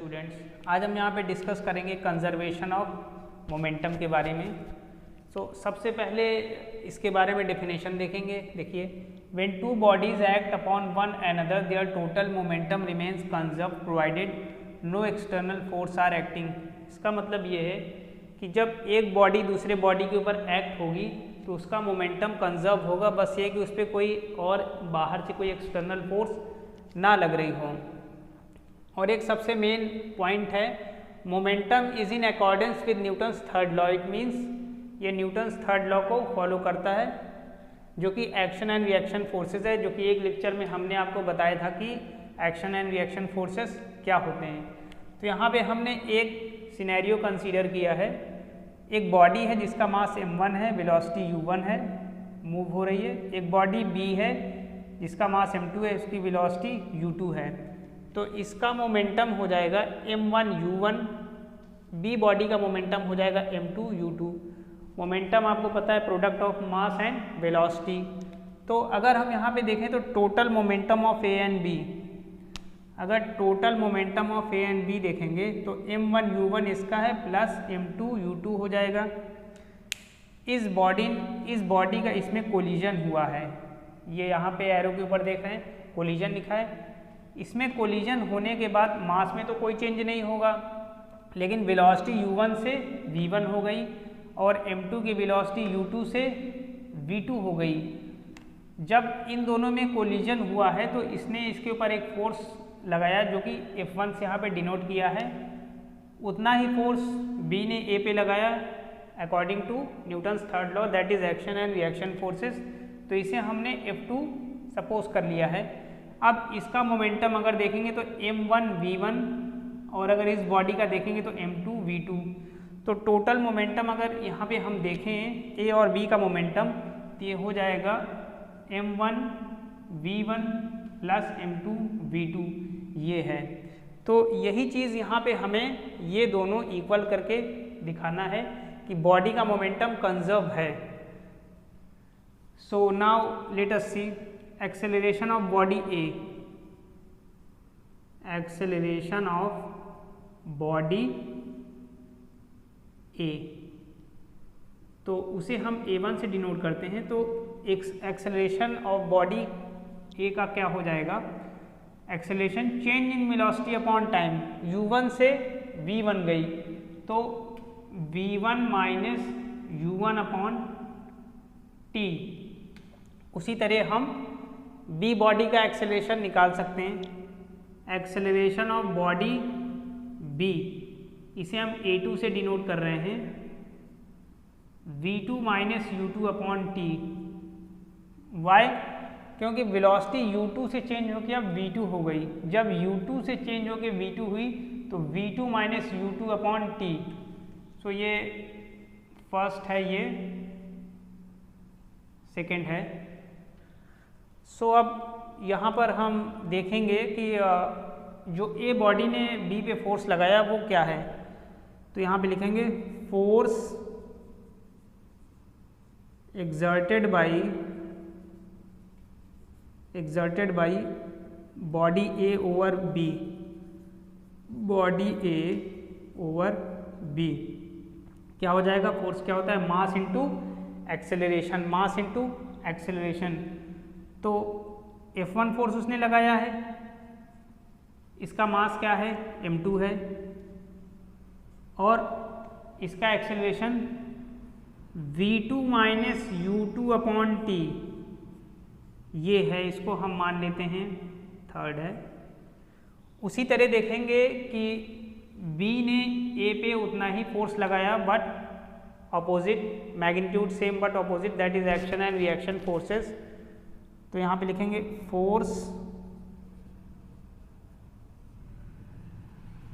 Students, आज हम यहाँ पे डिस्कस करेंगे कंजर्वेशन ऑफ मोमेंटम के बारे में। सबसे पहले इसके बारे में डेफिनेशन देखेंगे। देखिए, when two bodies act upon one another there total momentum remains conserve provided no external force are acting. इसका मतलब ये है कि जब एक बॉडी दूसरे बॉडी के ऊपर एक्ट होगी तो उसका मोमेंटम कंजर्व होगा, बस ये कि उस पर कोई और बाहर से कोई एक्सटर्नल फोर्स ना लग रही हो। और एक सबसे मेन पॉइंट है, momentum is in accordance with Newton's third law. It means ये न्यूटन्स थर्ड लॉ को फॉलो करता है, जो कि एक्शन एंड रिएक्शन फोर्सेस है, जो कि एक लेक्चर में हमने आपको बताया था कि एक्शन एंड रिएक्शन फोर्सेस क्या होते हैं। तो यहाँ पे हमने एक सिनेरियो कंसीडर किया है। एक बॉडी है जिसका मास m1 है, वेलोसिटी u1 है, मूव हो रही है। एक बॉडी b है जिसका मास m2 है, उसकी वेलोसिटी u2 है। तो इसका मोमेंटम हो जाएगा m1 u1, b बॉडी का मोमेंटम हो जाएगा m2 u2। मोमेंटम आपको पता है product of mass and velocity. तो अगर हम यहाँ पे देखें तो total momentum of A and B, अगर total momentum of A and B देखेंगे तो m1 u1 इसका है प्लस m2 u2 हो जाएगा। इस बॉडी का इसमें कोलिजन हुआ है, ये यहाँ पे एरो के ऊपर देख रहे हैं कोलिजन लिखा है। इसमें कोलिजन होने के बाद मास में तो कोई चेंज नहीं होगा, लेकिन वेलोसिटी u1 से v1 हो गई और m2 की वेलोसिटी u2 से v2 हो गई। जब इन दोनों में कोलिजन हुआ है तो इसने इसके ऊपर एक फोर्स लगाया, जो कि F1 से यहाँ पे डिनोट किया है। उतना ही फोर्स B ने A पे लगाया according to Newton's third law, that is action and reaction forces. तो इसे हमने F2 सपोज कर लिया है। अब इसका मोमेंटम अगर देखेंगे तो m1 v1 और अगर इस बॉडी का देखेंगे तो m2 v2। तो टोटल मोमेंटम अगर यहाँ पे हम देखें A और B का मोमेंटम, तो ये हो जाएगा m1 v1 plus m2 v2, ये है। तो यही चीज़ यहाँ पे हमें ये दोनों इक्वल करके दिखाना है कि बॉडी का मोमेंटम कंजर्व है। So now let us see acceleration of body A. Acceleration of body A, तो उसे हम a1 से डिनोट करते हैं। तो एक्सेलरेशन ऑफ बॉडी ए का क्या हो जाएगा, acceleration change in velocity upon time. u1 से v1 गई तो v1 minus u1 upon t। उसी तरह हम b बॉडी का एक्सेलरेशन निकाल सकते हैं। एक्सेलरेशन ऑफ बॉडी b, इसे हम a2 से डिनोट कर रहे हैं, v2 minus u2 upon t। Why? क्योंकि वेलोसिटी u2 से चेंज होकर अब v2 हो गई। जब u2 से चेंज होकर v2 हुई तो v2 minus u2 upon t। सो ये फर्स्ट है, ये सेकंड है। सो अब यहाँ पर हम देखेंगे कि जो a बॉडी ने b पे फोर्स लगाया वो क्या है। तो यहाँ पे लिखेंगे force exerted by body A over B, body A over B। क्या हो जाएगा, फोर्स क्या होता है, मास इंटू एक्सेलरेशन, मास इंटू एक्सेलरेशन। तो F1 फोर्स उसने लगाया है, इसका मास क्या है, m2 है, और इसका acceleration v2 minus u2 upon t, ये है। इसको हम मान लेते हैं थर्ड है। उसी तरह देखेंगे कि B ने A पे उतना ही फोर्स लगाया but opposite magnitude, same but opposite, that is action and reaction forces. तो यहाँ पे लिखेंगे force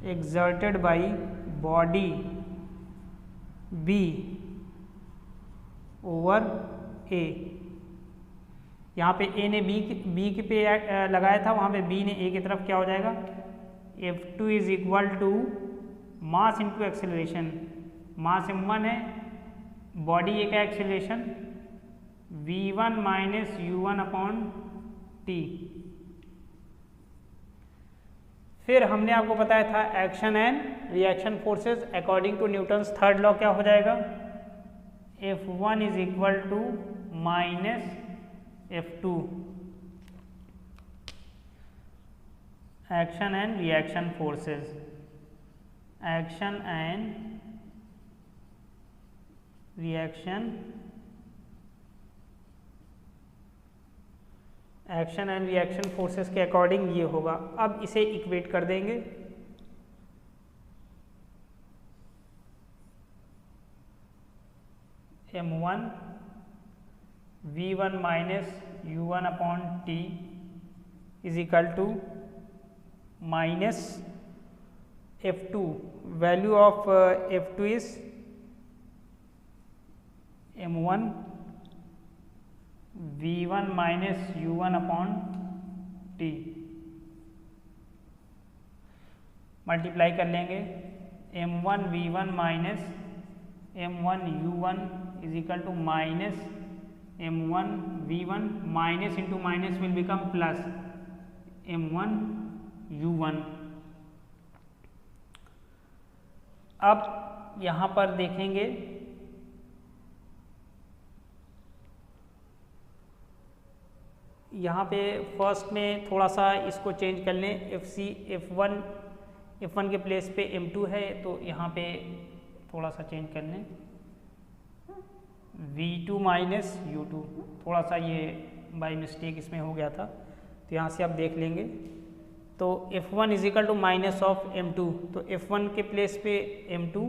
exerted by body B over A। यहाँ पे A ने B के पे लगाया था, वहाँ पे B ने A की तरफ क्या हो जाएगा, F2 is equal to mass into acceleration. Mass m1 है, बॉडी A का acceleration v1 minus u1 upon t। फिर हमने आपको बताया था action and reaction forces according to Newton's third law क्या हो जाएगा, F1 is equal to minus F2 action and reaction forces, action and reaction forces के अकॉर्डिंग ये होगा। अब इसे इक्वेट कर देंगे, M1 V1 minus U1 upon T is equal to minus F2, value of F2 is M1 V1 minus U1 upon T, multiply कर लेंगे M1 V1 minus M1 U1 is equal to minus M1 V1, minus into minus will become plus M1 U1। अब यहाँ पर देखेंगे यहाँ पे first में थोड़ा सा इसको चेंज कर लें, F1 के प्लेस पे M2 है तो यहाँ पे थोड़ा सा चेंज कर लें V2 माइनस U2, थोड़ा सा ये बाय मिस्टेक इसमें हो गया था तो यहाँ से आप देख लेंगे। तो F1 is equal to minus of M2, तो F1 के प्लेस पे M2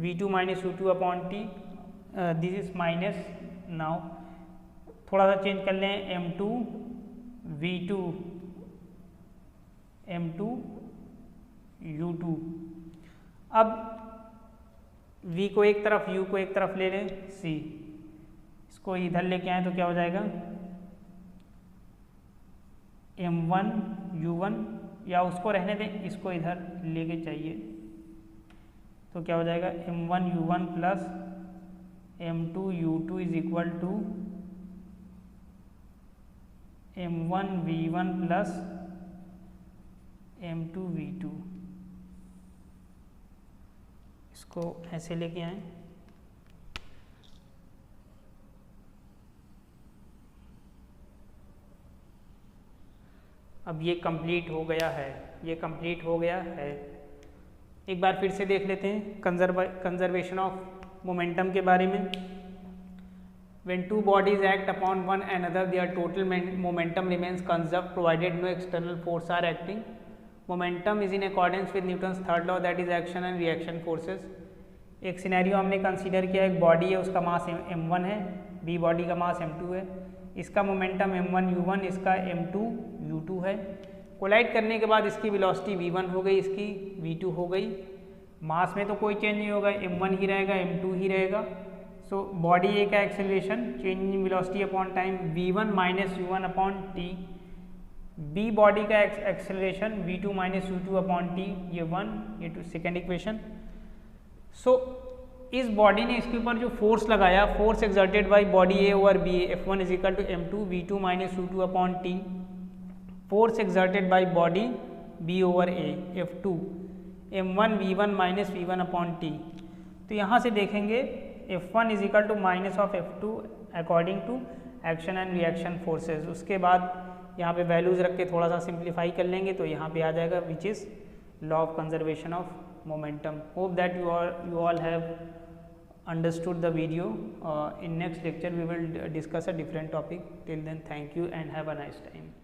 V2 minus U2 upon T, this is minus. Now थोड़ा सा चेंज कर लें M2 V2 M2 U2। अब V को एक तरफ U को एक तरफ ले लें C, इसको इधर लेके आए तो क्या हो जाएगा M1 U1, या उसको रहने दें इसको इधर लेके चाहिए तो क्या हो जाएगा M1 U1 plus M2 U2 is equal to M1 V1 plus M2 V2, इसको ऐसे लेके आए। अब ये कंप्लीट हो गया है, ये कंप्लीट हो गया है। एक बार फिर से देख लेते हैं कंजर्वेशन ऑफ मोमेंटम के बारे में। When two bodies act upon one another, their total momentum remains conserved provided no external force are acting. Momentum is in accordance with Newton's third law, that is action and reaction forces. एक scenario हमने consider किया, एक body है उसका मास m1 है, B body का मास m2 है, इसका मोमेंटम m1 u1, इसका m2 u2 है। कोलाइड करने के बाद इसकी वेलोसिटी v1 हो गई, इसकी v2 हो गई। मास में तो कोई चेंज नहीं होगा, m1 ही रहेगा, m2 ही रहेगा। सो बॉडी ए का acceleration change in velocity upon time v1 minus u1 upon t, B body का acceleration v2 minus u2 upon t, ये 1 ये 2 सेकेंड इक्वेशन। सो इस बॉडी ने इसके ऊपर जो फोर्स लगाया, force exerted by body A over B, F1 is equal to m2 v2 minus u2 upon t, force exerted by body B over A F2 m1 v1 minus v1 upon t। तो यहाँ से देखेंगे F1 is equal to minus of F2 according to action and reaction forces. उसके बाद यहाँ पे values रख के थोड़ा सा सिंप्लीफाई कर लेंगे तो यहाँ पे आ जाएगा which is law of conservation of momentum. Hope that you all have understood the video. In next lecture we will discuss a different topic. Till then, thank you and have a nice time.